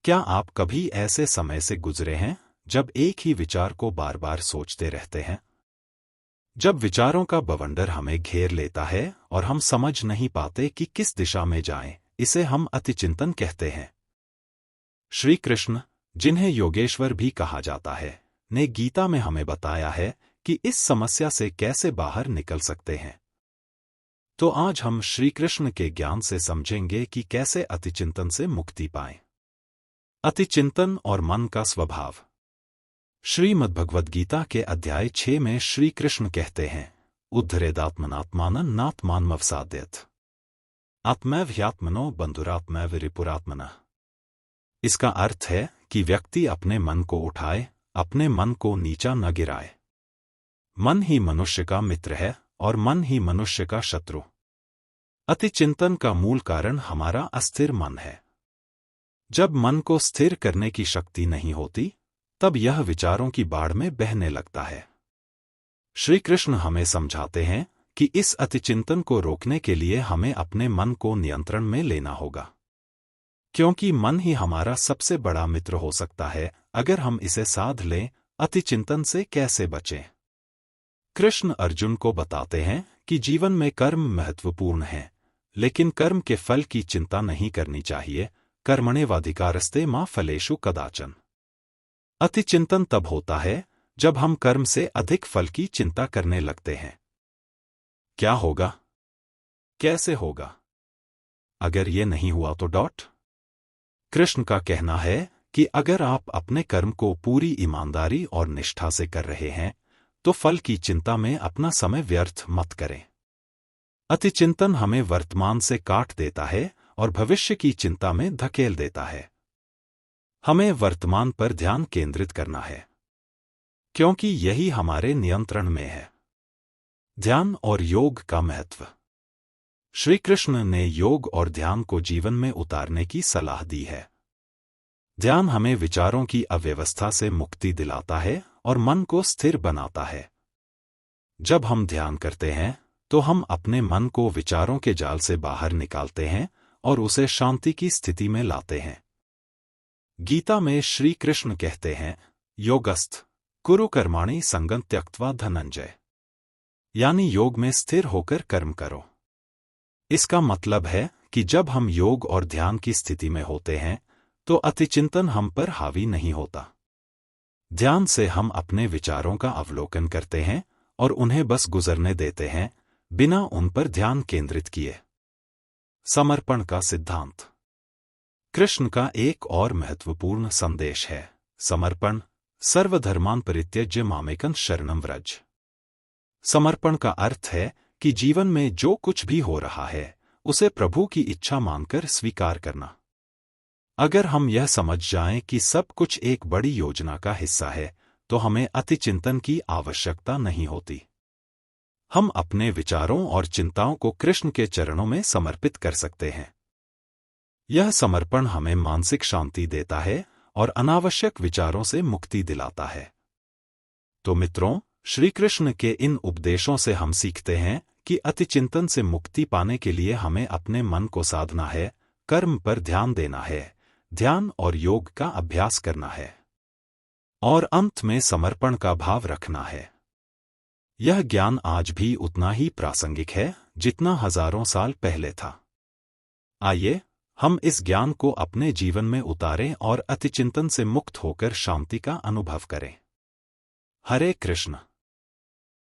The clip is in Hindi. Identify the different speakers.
Speaker 1: क्या आप कभी ऐसे समय से गुजरे हैं जब एक ही विचार को बार बार सोचते रहते हैं? जब विचारों का बवंडर हमें घेर लेता है और हम समझ नहीं पाते कि किस दिशा में जाएं, इसे हम अतिचिंतन कहते हैं। श्री कृष्ण, जिन्हें योगेश्वर भी कहा जाता है, ने गीता में हमें बताया है कि इस समस्या से कैसे बाहर निकल सकते हैं। तो आज हम श्री कृष्ण के ज्ञान से समझेंगे कि कैसे अतिचिंतन से मुक्ति पाएं। अतिचिंतन और मन का स्वभाव। श्रीमद्भगवद्गीता के अध्याय 6 में श्री कृष्ण कहते हैं, उद्धरेदात्मनात्मानं नात्मानमवसादयत् आत्मैव ह्यात्मनो बंधुरात्मैव रिपुरात्मनः। इसका अर्थ है कि व्यक्ति अपने मन को उठाए, अपने मन को नीचा न गिराए। मन ही मनुष्य का मित्र है और मन ही मनुष्य का शत्रु। अतिचिंतन का मूल कारण हमारा अस्थिर मन है। जब मन को स्थिर करने की शक्ति नहीं होती, तब यह विचारों की बाढ़ में बहने लगता है। श्री कृष्ण हमें समझाते हैं कि इस अतिचिंतन को रोकने के लिए हमें अपने मन को नियंत्रण में लेना होगा, क्योंकि मन ही हमारा सबसे बड़ा मित्र हो सकता है अगर हम इसे साध लें। अतिचिंतन से कैसे बचें? कृष्ण अर्जुन को बताते हैं कि जीवन में कर्म महत्वपूर्ण है, लेकिन कर्म के फल की चिंता नहीं करनी चाहिए। कर्मण्येवाधिकारस्ते मा फलेषु कदाचन। अतिचिंतन तब होता है जब हम कर्म से अधिक फल की चिंता करने लगते हैं। क्या होगा? कैसे होगा? अगर ये नहीं हुआ तो कृष्ण का कहना है कि अगर आप अपने कर्म को पूरी ईमानदारी और निष्ठा से कर रहे हैं, तो फल की चिंता में अपना समय व्यर्थ मत करें। अतिचिंतन हमें वर्तमान से काट देता है और भविष्य की चिंता में धकेल देता है। हमें वर्तमान पर ध्यान केंद्रित करना है, क्योंकि यही हमारे नियंत्रण में है। ध्यान और योग का महत्व। श्री कृष्ण ने योग और ध्यान को जीवन में उतारने की सलाह दी है। ध्यान हमें विचारों की अव्यवस्था से मुक्ति दिलाता है और मन को स्थिर बनाता है। जब हम ध्यान करते हैं, तो हम अपने मन को विचारों के जाल से बाहर निकालते हैं और उसे शांति की स्थिति में लाते हैं। गीता में श्री कृष्ण कहते हैं, योगस्थ कुरु कर्माणि संगं त्यक्त्वा धनंजय, यानी योग में स्थिर होकर कर्म करो। इसका मतलब है कि जब हम योग और ध्यान की स्थिति में होते हैं, तो अतिचिंतन हम पर हावी नहीं होता। ध्यान से हम अपने विचारों का अवलोकन करते हैं और उन्हें बस गुजरने देते हैं, बिना उन पर ध्यान केंद्रित किए। समर्पण का सिद्धांत। कृष्ण का एक और महत्वपूर्ण संदेश है, समर्पण। सर्वधर्मान् परित्यज्य मामेकं शरणं व्रज। समर्पण का अर्थ है कि जीवन में जो कुछ भी हो रहा है, उसे प्रभु की इच्छा मानकर स्वीकार करना। अगर हम यह समझ जाएं कि सब कुछ एक बड़ी योजना का हिस्सा है, तो हमें अतिचिंतन की आवश्यकता नहीं होती। हम अपने विचारों और चिंताओं को कृष्ण के चरणों में समर्पित कर सकते हैं। यह समर्पण हमें मानसिक शांति देता है और अनावश्यक विचारों से मुक्ति दिलाता है। तो मित्रों, श्री कृष्ण के इन उपदेशों से हम सीखते हैं कि अतिचिंतन से मुक्ति पाने के लिए हमें अपने मन को साधना है, कर्म पर ध्यान देना है, ध्यान और योग का अभ्यास करना है, और अंत में समर्पण का भाव रखना है। यह ज्ञान आज भी उतना ही प्रासंगिक है जितना हजारों साल पहले था। आइए हम इस ज्ञान को अपने जीवन में उतारें और अतिचिंतन से मुक्त होकर शांति का अनुभव करें। हरे कृष्ण।